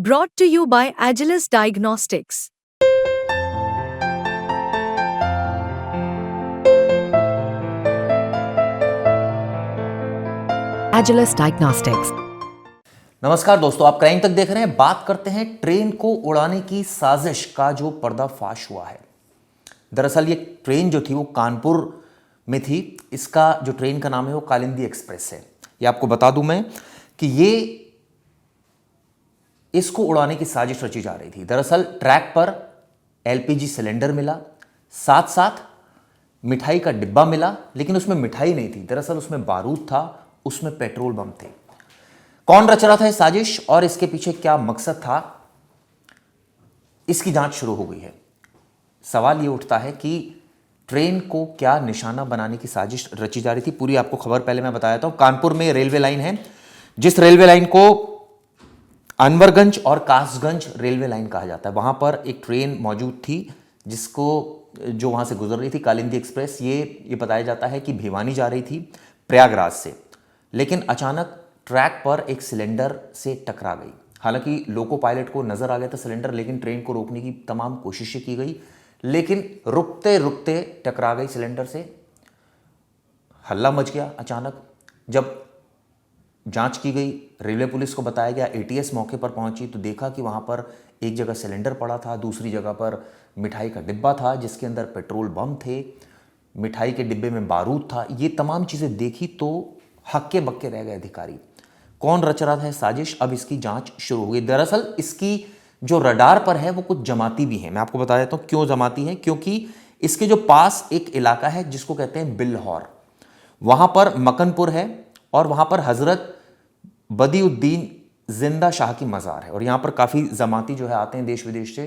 Brought to you by Agilus Diagnostics. Agilus Diagnostics. नमस्कार दोस्तों, आप क्राइम तक देख रहे हैं। बात करते हैं ट्रेन को उड़ाने की साजिश का जो पर्दाफाश हुआ है। दरअसल ये ट्रेन जो थी वो कानपुर में थी। इसका जो ट्रेन का नाम है वो कालिंदी एक्सप्रेस है। ये आपको बता दूं मैं कि ये इसको उड़ाने की साजिश रची जा रही थी। दरअसल ट्रैक पर एलपीजी सिलेंडर मिला, साथ साथ मिठाई का डिब्बा मिला, लेकिन उसमें मिठाई नहीं थी। दरअसल उसमें बारूद था, उसमें पेट्रोल बम थे। कौन रच रहा था ये साजिश और इसके पीछे क्या मकसद था, इसकी जांच शुरू हो गई है। सवाल ये उठता है कि ट्रेन को क्या निशाना बनाने की साजिश रची जा रही थी। पूरी आपको खबर पहले मैं बताया था। कानपुर में रेलवे लाइन है, जिस रेलवे लाइन को अनवरगंज और कासगंज रेलवे लाइन कहा जाता है। वहां पर एक ट्रेन मौजूद थी जो वहां से गुजर रही थी, कालिंदी एक्सप्रेस। ये बताया जाता है कि भिवानी जा रही थी प्रयागराज से, लेकिन अचानक ट्रैक पर एक सिलेंडर से टकरा गई। हालांकि लोको पायलट को नजर आ गया था सिलेंडर, लेकिन ट्रेन को रोकने की तमाम कोशिशें की गई, लेकिन रुकते रुकते टकरा गई सिलेंडर से। हल्ला मच गया अचानक। जब जांच की गई, रेलवे पुलिस को बताया गया, एटीएस मौके पर पहुंची तो देखा कि वहां पर एक जगह सिलेंडर पड़ा था, दूसरी जगह पर मिठाई का डिब्बा था जिसके अंदर पेट्रोल बम थे, मिठाई के डिब्बे में बारूद था। ये तमाम चीजें देखी तो हक्के बक्के रह गए अधिकारी। कौन रच रहा था साजिश, अब इसकी जांच शुरू हो गई। दरअसल इसकी जो रडार पर है वो कुछ जमाती भी है। मैं आपको बता देता हूं क्यों जमाती है। क्योंकि इसके जो पास एक इलाका है जिसको कहते हैं बिल्हौर, वहां पर मकनपुर है और वहां पर हजरत बदिउद्दीन जिंदा शाह की मज़ार है, और यहां पर काफ़ी जमाती जो है आते हैं देश विदेश से।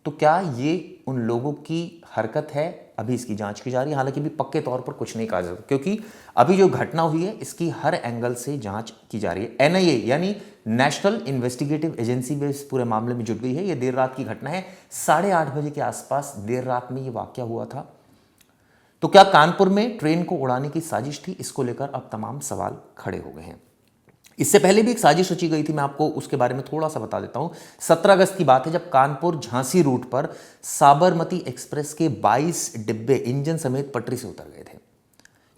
तो क्या ये उन लोगों की हरकत है, अभी इसकी जांच की जा रही है। हालांकि भी पक्के तौर पर कुछ नहीं कहा जा सकता, क्योंकि अभी जो घटना हुई है इसकी हर एंगल से जांच की जा रही है। एनआईए यानी नेशनल इन्वेस्टिगेटिव एजेंसी भी इस पूरे मामले में जुट गई है। ये देर रात की घटना है, 8:30 बजे के आसपास देर रात में ये वाकया हुआ था। तो क्या कानपुर में ट्रेन को उड़ाने की साजिश थी, इसको लेकर अब तमाम सवाल खड़े हो गए हैं। इससे पहले भी एक साजिश रची गई थी, मैं आपको उसके बारे में थोड़ा सा बता देता हूं। 17 अगस्त की बात है, जब कानपुर झांसी रूट पर साबरमती एक्सप्रेस के 22 डिब्बे इंजन समेत पटरी से उतर गए थे।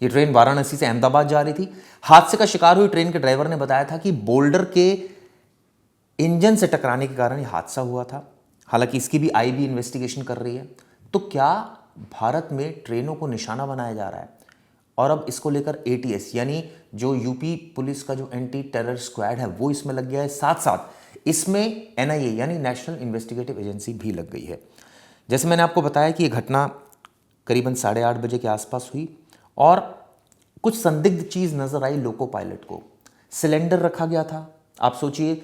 ये ट्रेन वाराणसी से अहमदाबाद जा रही थी। हादसे का शिकार हुई ट्रेन के ड्राइवर ने बताया था कि बोल्डर के इंजन से टकराने के कारण यह हादसा हुआ था। हालांकि इसकी भी आईबी इन्वेस्टिगेशन कर रही है। तो क्या भारत में ट्रेनों को निशाना बनाया जा रहा है, और अब इसको लेकर एटीएस यानी जो यूपी पुलिस का जो एंटी टेरर स्क्वाड है वो इसमें लग गया है। साथ साथ इसमें एनआईए यानी नेशनल इन्वेस्टिगेटिव एजेंसी भी लग गई है। जैसे मैंने आपको बताया कि ये घटना करीबन 8:30 बजे के आसपास हुई, और कुछ संदिग्ध चीज़ नज़र आई लोको पायलट को। सिलेंडर रखा गया था। आप सोचिए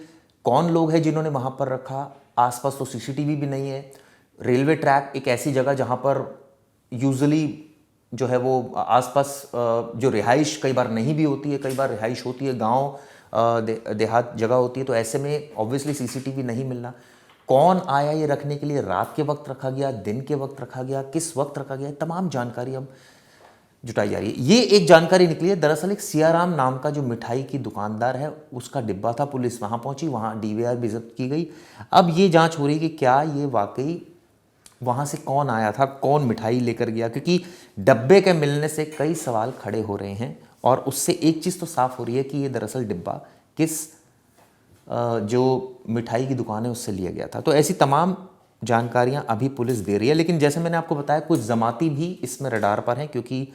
कौन लोग हैं जिन्होंने वहाँ पर रखा। आसपास तो सीसीटीवी भी नहीं है। रेलवे ट्रैक एक ऐसी जगह जहाँ पर यूजुअली जो है वो आसपास जो रिहाइश कई बार नहीं भी होती है, कई बार रिहाइश होती है, गांव देहात जगह होती है। तो ऐसे में ऑब्वियसली सीसीटीवी नहीं मिलना। कौन आया ये रखने के लिए, रात के वक्त रखा गया, दिन के वक्त रखा गया, किस वक्त रखा गया, तमाम जानकारी अब जुटाई जा रही है। ये एक जानकारी निकली है, दरअसल एक सियाराम नाम का जो मिठाई की दुकानदार है उसका डिब्बा था। पुलिस वहां पहुंची, वहां डीवीआर भी जब्त की गई। अब ये जांच हो रही है कि क्या ये वाकई वहां से कौन आया था, कौन मिठाई लेकर गया, क्योंकि डब्बे के मिलने से कई सवाल खड़े हो रहे हैं। और उससे एक चीज़ तो साफ हो रही है कि ये दरअसल डिब्बा किस जो मिठाई की दुकान है उससे लिया गया था। तो ऐसी तमाम जानकारियां अभी पुलिस दे रही है। लेकिन जैसे मैंने आपको बताया कुछ जमाती भी इसमें रडार पर हैं, क्योंकि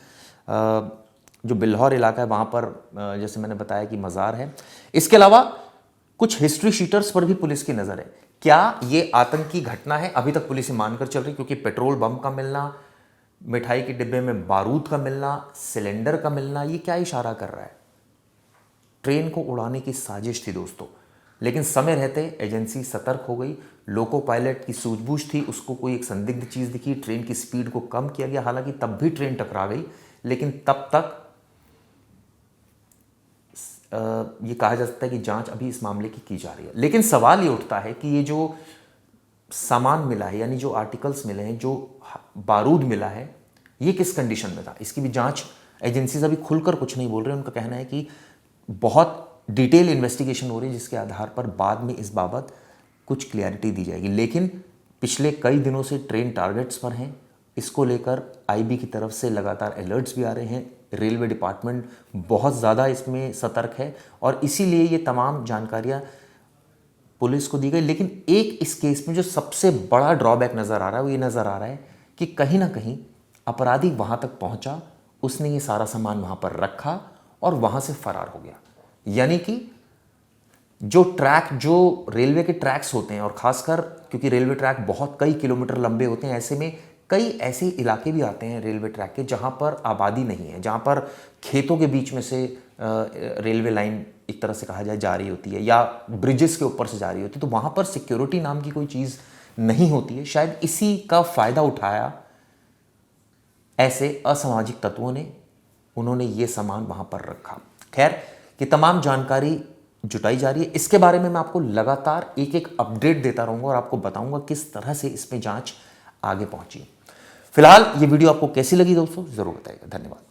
जो बिल्हौर इलाका है वहाँ पर जैसे मैंने बताया कि मज़ार है। इसके अलावा कुछ हिस्ट्री शीटर्स पर भी पुलिस की नज़र है। क्या ये आतंकी घटना है, अभी तक पुलिस मानकर चल रही, क्योंकि पेट्रोल बम का मिलना, मिठाई के डिब्बे में बारूद का मिलना, सिलेंडर का मिलना, ये क्या इशारा कर रहा है? ट्रेन को उड़ाने की साजिश थी दोस्तों। लेकिन समय रहते एजेंसी सतर्क हो गई। लोको पायलट की सूझबूझ थी, उसको कोई एक संदिग्ध चीज़ दिखी, ट्रेन की स्पीड को कम किया गया। हालांकि तब भी ट्रेन टकरा गई, लेकिन तब तक ये कहा जा सकता है कि जांच अभी इस मामले की जा रही है। लेकिन सवाल ये उठता है कि ये जो सामान मिला है, यानी जो आर्टिकल्स मिले हैं, जो बारूद मिला है, ये किस कंडीशन में था, इसकी भी जांच एजेंसीज अभी खुलकर कुछ नहीं बोल रहे। उनका कहना है कि बहुत डिटेल इन्वेस्टिगेशन हो रही है, जिसके आधार पर बाद में इस बाबत कुछ क्लैरिटी दी जाएगी। लेकिन पिछले कई दिनों से ट्रेन टारगेट्स पर हैं, इसको लेकर आईबी की तरफ से लगातार अलर्ट्स भी आ रहे हैं। रेलवे डिपार्टमेंट बहुत ज़्यादा इसमें सतर्क है और इसीलिए ये तमाम जानकारियाँ पुलिस को दी गई। लेकिन एक इस केस में जो सबसे बड़ा ड्रॉबैक नज़र आ रहा है वो ये नज़र आ रहा है कि कहीं ना कहीं अपराधी वहाँ तक पहुँचा, उसने ये सारा सामान वहाँ पर रखा और वहाँ से फरार हो गया। यानी कि जो रेलवे के ट्रैक्स होते हैं, और खासकर क्योंकि रेलवे ट्रैक बहुत कई किलोमीटर लंबे होते हैं, ऐसे में कई ऐसे इलाके भी आते हैं रेलवे ट्रैक के जहाँ पर आबादी नहीं है, जहाँ पर खेतों के बीच में से रेलवे लाइन एक तरह से कहा जाए जा रही होती है या ब्रिजेस के ऊपर से जा रही होती है, तो वहाँ पर सिक्योरिटी नाम की कोई चीज़ नहीं होती है। शायद इसी का फ़ायदा उठाया ऐसे असामाजिक तत्वों ने, उन्होंने ये सामान वहाँ पर रखा। खैर, कि तमाम जानकारी जुटाई जा रही है, इसके बारे में मैं आपको लगातार एक एक अपडेट देता रहूँगा और आपको बताऊँगा किस तरह से इसमें जाँच आगे पहुँची। फिलहाल ये वीडियो आपको कैसी लगी दोस्तों, ज़रूर बताइएगा। धन्यवाद।